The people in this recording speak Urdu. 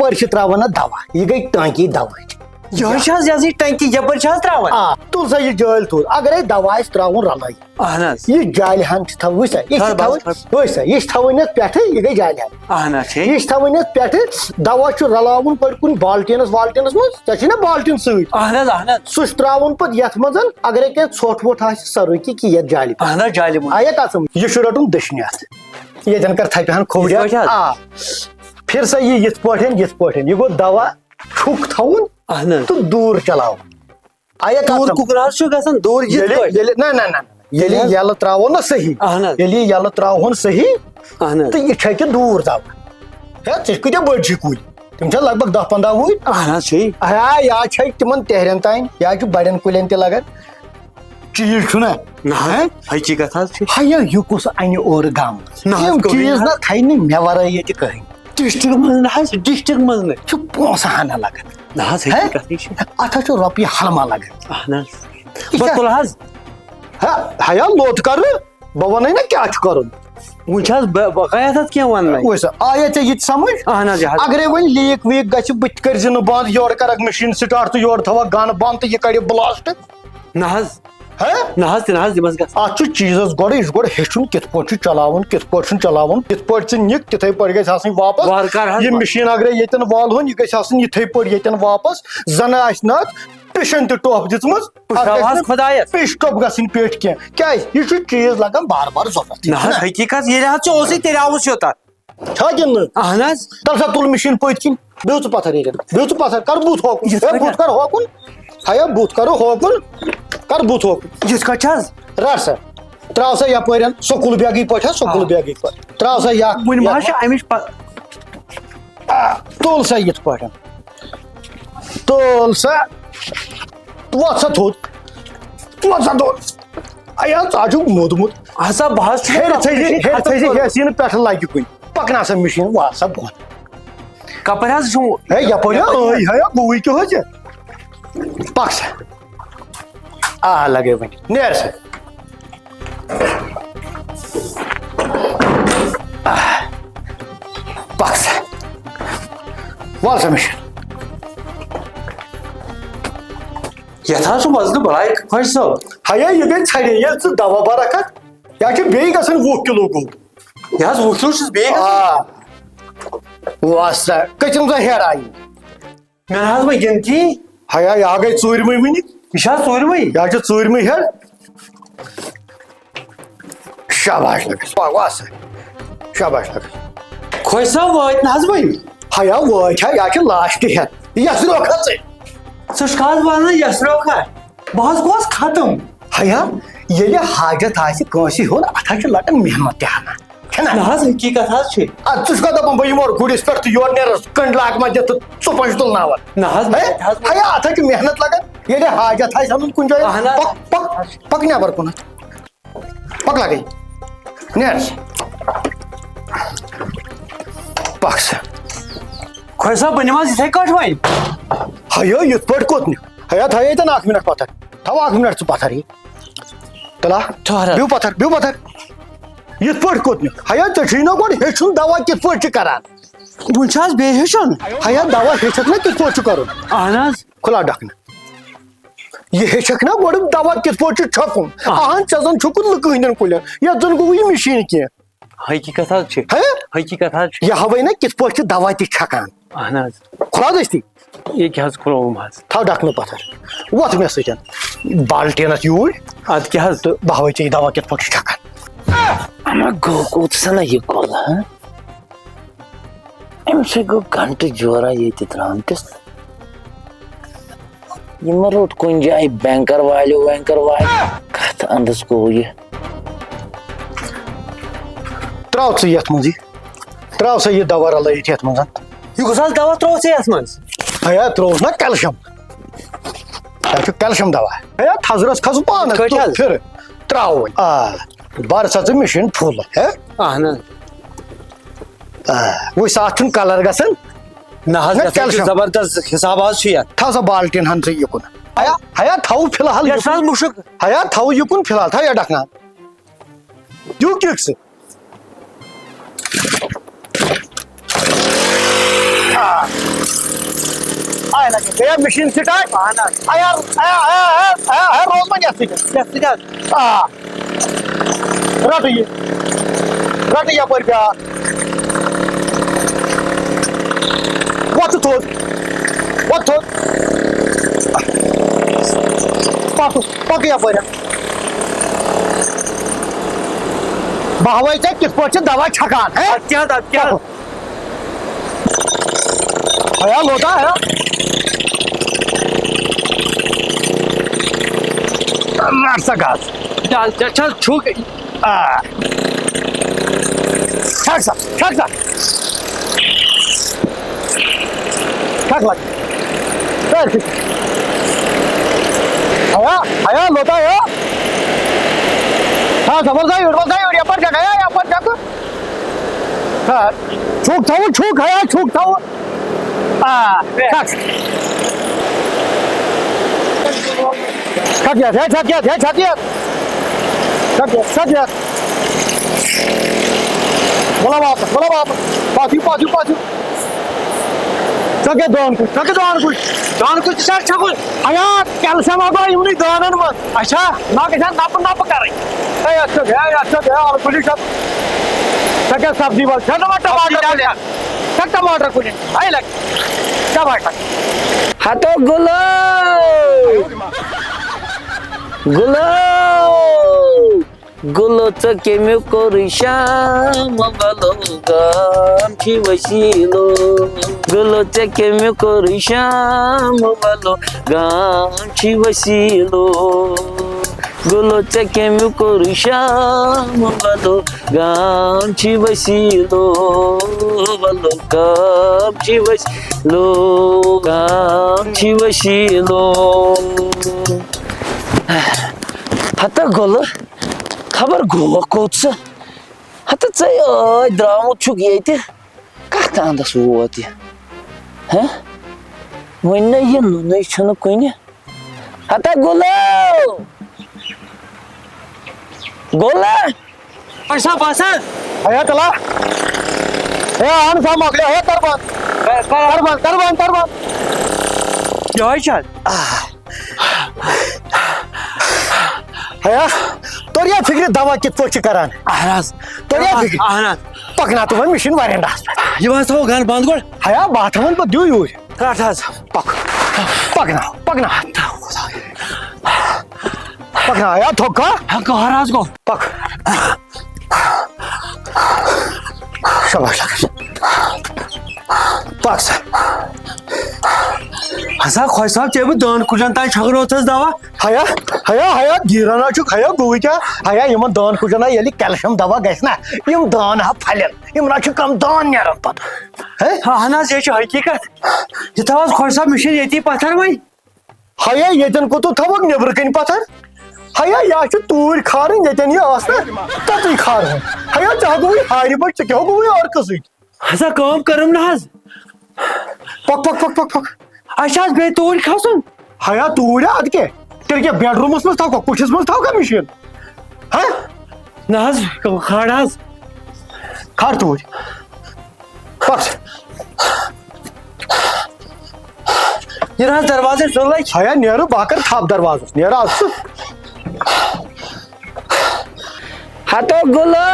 یپٲرۍ چھِ تراوان اتھ دوا یہِ گٔے ٹانکی دوا یہ ٹنکی یپر تراوان آ تُل سا یہِ جٲلۍ تھوٚد اگرے دوا آسہِ تراوُن رلٲے اہن حظ یہِ جالہِ ہن چھِ تھاوٕنۍ وٕچھ سا یہِ چھِ تھاوٕنۍ وٕچھ سا یہِ چھِ تھاوٕنۍ اتھ پٮ۪ٹھٕ یہِ گٔے جالہِ ہن اہن حظ یہِ چھِ تھاوٕنۍ اتھ پٮ۪ٹھٕ دوا چھُ رلاوُن پٲٹھۍ کُنہِ بالٹیٖنس والٹیٖنس منٛز ژےٚ چھُے نا بالٹیٖن سۭتۍ اہن حظ اہن حظ سُہ چھُ تراوُن پتہٕ یتھ منٛز اگرے کینٛہہ ژھۄٹھ وۄٹھ آسہِ سۄ رُکہِ کہِ یتھ جالہِ پٮ۪ٹھ اہن حظ جالہِ منٛز آیا کتھ سمجھ یہِ چھُ رٹُن دٔچھنہِ اتھٕ ییٚتٮ۪ن کر تھپہِ ہن کھوورِ آ پھر سا یہِ یِتھ پٲٹھۍ یہِ گوٚو دوا چھُک تھاوُن اہن حظ تہٕ دوٗر چلاوُن آیا دوٗر کُکر حظ چھُ گژھان دوٗر نہ ییٚلہِ یہِ یلہٕ تراوو نا صحیح اہن حظ ییٚلہِ یہِ یلہٕ تراوہون صحیح اہن حظ تہٕ یہِ چھکہِ دوٗر دوا ہے ژےٚ کۭتیاہ بٔڑۍ چھِ کُلۍ تِم چھا لگ بگ 10-15 وُہٕرۍ اہن حظ چھُے یا چھکہِ تِمن تہرٮ۪ن تانۍ یا چھُ بڑٮ۪ن کُلٮ۪ن تہِ لگان چیٖز چھُنہ نہ حقیٖقت حظ چھُ ہیا یہِ کُس انہِ اورٕ گامس یِم چیٖز نہ تھایہِ نہٕ مےٚ ورٲے ییٚتہِ کٕہٕنۍ ڈسٹرک منٛز نہ حظ ڈسٹرک منٛز نہٕ چھُ پونٛسہٕ ہنا لگان نہ حظ حقیٖقتٕے چھُ اتھ حظ چھُ رۄپیہِ ہلما لگان اہن حظ بہٕ تُلہٕ حظ ہیا لوٚت کرٕ بہٕ ونے نا کیٛاہ چھُ کرُن وۄنۍ چھِ حظ بقایت اتھ کینٛہہ وننٕے وٕچھ سا آیا ژےٚ یہِ تہِ سمجھ اہن حظ اگرے وۄنۍ لیٖک ویٖک گژھِ بہٕ تہِ کٔرزِ نہٕ بنٛد یورٕ کرکھ مشیٖن سٹارٹ تہٕ یورٕ تھاوکھ گن بنٛد تہٕ یہِ کڑِ بلاسٹ نہ حظ نہ حظ تہِ نہ حظ تِم حظ گژھِ اتھ چھُ چیٖزس گۄڈٕ یہِ چھُ گۄڈٕ ہیٚچھُن کِتھ پٲٹھۍ چھُ چلاوُن کِتھ پٲٹھۍ چھُنہٕ چلاوُن کِتھ پٲٹھۍ ژٕ نِکھ تِتھٕے پٲٹھۍ گژھِ آسٕنۍ واپس یہِ مشیٖن اگرے ییٚتٮ۪ن والہون یہِ گژھِ آسٕنۍ یِتھٕے پٲٹھۍ ییٚتٮ۪ن واپس زنہٕ آسہِ نہٕ اتھ پِشن تہِ ٹۄپھ دِژمٕژ پِش ٹۄپھ گژھٕنۍ پیٹھ کینٛہہ کیازِ یہِ چھُ چیٖز لگان بار بار ضروٗرت نہ حظ حقیٖقت ییٚلہِ حظ ژٕ اوسُے تیٚلہِ آوُس یوٚتتھ چھا کِنہٕ نہٕ اہن حظ تل سا تُل مشیٖن پٔتۍ کِنۍ بیٚہہ ژٕ پتھر ییٚتٮ۪ن بیٚہہ ژٕ پتھر کر بُتھ ہوکُن بُتھ کر ہوکُن ہیا بُتھ کرو ہوکُن کر بُتھ ہوکُن یِتھ کٲٹھۍ چھِ حظ رٹ سا تراو سا یپٲرۍ سکوٗل بیگٕے پٲٹھۍ سکوٗل بیگٕے پٲٹھۍ تراو سا وُنہِ ما چھِ امِچ تُل سا یِتھ پٲٹھۍ تُل سا وۄتھ سا تھوٚد وۄتھ سا تھوٚد ایا ژٕ چھُکھ موٗدمُت ہسا بہٕ حظ ہیٚرِ تھٲیزِ ہیٚس یہِ نہٕ پٮ۪ٹھٕ لگہِ کُنہِ پکناو سا مشیٖن وات سا بۄن کپٲرۍ حظ چھُ ہے یپٲرۍ ہیا گوٚوٕے کیٛاہ حظ ژےٚ پک سا آ لگے وۄنۍ نیر سا پک سا وال سا مشیٖن یتھ حظ چھُ وزنہٕ بلاے خۄش صٲب ہیا یہِ گٔے ژھرِ ییٚلہِ ژٕ دوا برکھ اتھ یا چھُ بیٚیہِ گژھان 20 کِلوٗ گوٚو یہِ حظ 20 کِلوٗ چھُس بیٚیہِ آ وس سا کٔژِم سا ہیر آیہِ مےٚ نہ حظ وۄنۍ گِنتی ہیا یا گٔے ژوٗرمٕے وُنہِ یہِ چھِ حظ ژوٗرمٕے یا چھِ ژوٗرمٕے ہیر شاباش لگس وس سا شاباش لگس خۄش صٲب وٲتۍ نہ حظ وۄنۍ ہیا وٲتۍ ہا یا چھِ لاسٹ ہیٚتھ یس روکھا ژٕ ژٕ چھُکھ حظ ونان یس روکھا بہٕ حظ گوس ختم ہیا ییٚلہِ حاجت آسہِ کٲنٛسہِ ہُنٛد اتھ حظ چھِ لگان محنت تہِ ہنا چھنا نہ حظ حقیٖقت حظ چھِ ادٕ ژٕ چھُکھا دپان بہٕ یِمہٕ اورٕ گُرِس پٮ۪ٹھ تہٕ یورٕ نیرس کٔنڈۍ لاکمہ دِتھ تہٕ ژُپنٛج تُلناوان نہ حظ ہیا اتھ حظ چھِ محنت لگان ییٚلہِ حاجت آسہِ انُن کُنہِ جایہِ پک نٮ۪بر کُنتھ پک لگے نیر پک سا خۄش صٲب بہٕ نِمہٕ حظ یِتھٕے کٲٹھۍ وۄنۍ ہیا یِتھ پٲٹھۍ کوٚت نہِ ہیا تھاو ییٚتٮ۪ن 1 مِنٹ پتھر تھاو 1 مِنٹ ژٕ پتھر یہِ تُلا بیٚہو پتھر یِتھ پٲٹھۍ کوٚت نہِ ہیا ژےٚ چھُے نا گۄڈٕ ہیٚچھُن دوا کِتھ پٲٹھۍ چھِ کران وۄنۍ چھُ حظ بیٚیہِ ہیٚچھُن ہیا دوا ہیٚچھکھ نا کِتھ پٲٹھۍ چھُ کرُن اہن حظ کھُلا ڈکھنہٕ یہِ ہیٚچھکھ نا گۄڈٕ دوا کِتھ پٲٹھۍ چھُ چھکُن اہن ژےٚ زن چھُکھ لُکہٕ ہٕنٛدٮ۪ن کُلٮ۪ن یتھ زن گوٚو یہِ مشیٖن کینٛہہ حقیٖقت حظ چھِ حقیٖقت حظ چھِ یہِ ہاوے نا کِتھ پٲٹھۍ چھِ دوا تہِ چھکان اہن حظ کھُلا دٔستی ییٚکیٛاہ حظ کھُلووُم حظ تھاو ڈکھنہٕ پتھر وۄتھ مےٚ سۭتۍ بالٹیٖنس یوٗرۍ ادٕ کیٛاہ حظ تہٕ بہٕ ہاوے ژےٚ یہِ دوا کِتھ پٲٹھۍ چھُ چھکان گوٚو کوٚت سنا یہِ کۄلہٕ أمِس ہے گوٚو گنٹہٕ جورا ییٚتہِ درٛامتِس یہِ ما روٚٹ کُنہِ جایہِ بینکر والہِ کتھ انٛدس گوٚو یہِ تراو ژٕ یتھ منٛزٕے تراو سا یہِ دوا رلٲیِتھ یتھ منٛز یہِ کُس حظ دوا تروو ژےٚ یتھ منٛز ہیا ترووُس نا کیلشیم یہِ چھُ کیلشیم دوا ہیا تھزرس کھس پانس پھر تراو وۄنۍ آ بر سا ژٕ مشیٖن فُل اہن حظ وٕچھ سا اتھ چھُنہٕ کلر گژھان نہ حظ زبردست حساب حظ چھُ یتھ تھاو سا بالٹیٖن ہن ژٕ یِکُن ہیا تھاو فِلحال یہِ چھُ حظ مُشُک ہیا تھاو یِکُن فِلحال تھاو یہِ ڈکھنا دِیِو کِک ژٕ آیا لگے گیا مشین سٹارٹ آیا روزمن یس رٹ یہ پر پیار وقت تھوڑ پک یہ پر بہوے ے کت پہ دوا چھکان ہے لوٹا ہے رٹ سا گاس چھک چھک لگ آیا لوٹا ہے ہاں سمجھ گئی یہ پر جگہ ہے پر جگہ چھوک تھا بولا واپس پاتو چکے دان کچھ چھکن کیلشیم آگو یمنی دانن من اچھا نپ کریں چکے سبزی وال ٹماٹر کچھ ہتو گلو ژٕ کیٚمیُک کوٚرُے شام بلو گام چھی وسیٖلو گلو ژےٚ کیٚمیُک کوٚرُے شام بلو گام چھی وسیٖلو گلو ژےٚ کیٚمیُک کوٚرُے شام بلو گام چھی وسیٖلو بلو گام چھی وسیٖلو گام چھی وسیٖلو ہتہ گلہٕ خبر گوٚو کوٚت ژٕ ہتہ ژے درٛامُت چھُکھ ییٚتہِ کتھ اندس ووت یہِ وۄنۍ نَے یہِ نُنٕے چھُنہٕ کُنہِ ہتہ گُلہٕ صاحب باسان ہے چلا سا مکلے ہے تربان یہ چل توریا فکر دوا کت پہ کران توریا فکر پکنا تو مشین وارینڈاس پہ یہ تھو گھر بند گوڑ ہیا بات ہن پہ دیو یور رٹ حظ پکنا ہیا تھوکا کہر حظ گو پک شاباش پک سا ہسا خۄش صاحب ژےٚ بہٕ دٲن کُجن تانۍ چھکروتس دوا ہیا گیرانا چھُکھ ہیا گوٚو کیٛاہ ہیا یِمن دان کُجن ییٚلہِ کیلشیم دوا گژھِ نا یِم دان ہا پھلن یِم نا چھِ کم دان نیران پتہٕ اہن حظ یہ حقیقت یہ تھو حظ خۄش صاحب مشین ییٚتی پتھر وۄنۍ ہیا ییٚتٮ۪ن کوٚتُر تھاوکھ نیبرٕ کِنۍ پتھر ہیا یا چھُ توٗرۍ کھارٕنۍ ییٚتٮ۪ن یہِ آسہِ نا تتُے کھارہون ہیا ژےٚ گوٚوُے ہارِ پٲٹھۍ ژےٚ کیٛاہ گوٚوُے عرقہٕ سۭتۍ ہسا کٲم کٔرٕم نہ حظ پک اَسہِ حظ بیٚیہِ توٗرۍ کھسُن ہیا توٗرۍ اَدٕ کیٛاہ تیٚلہِ کیٛاہ بیڈ روٗمس منٛز تھاوکھا کُٹھِس منٛز تھاوکھا مِشیٖن نہ حظ کھڑ حظ کھار توٗرۍ پک یہ حظ دروازے ضلع ہیا نیرٕ بہٕ کر تھپھ دروازس نیرٕ از ژٕ ہتو گلو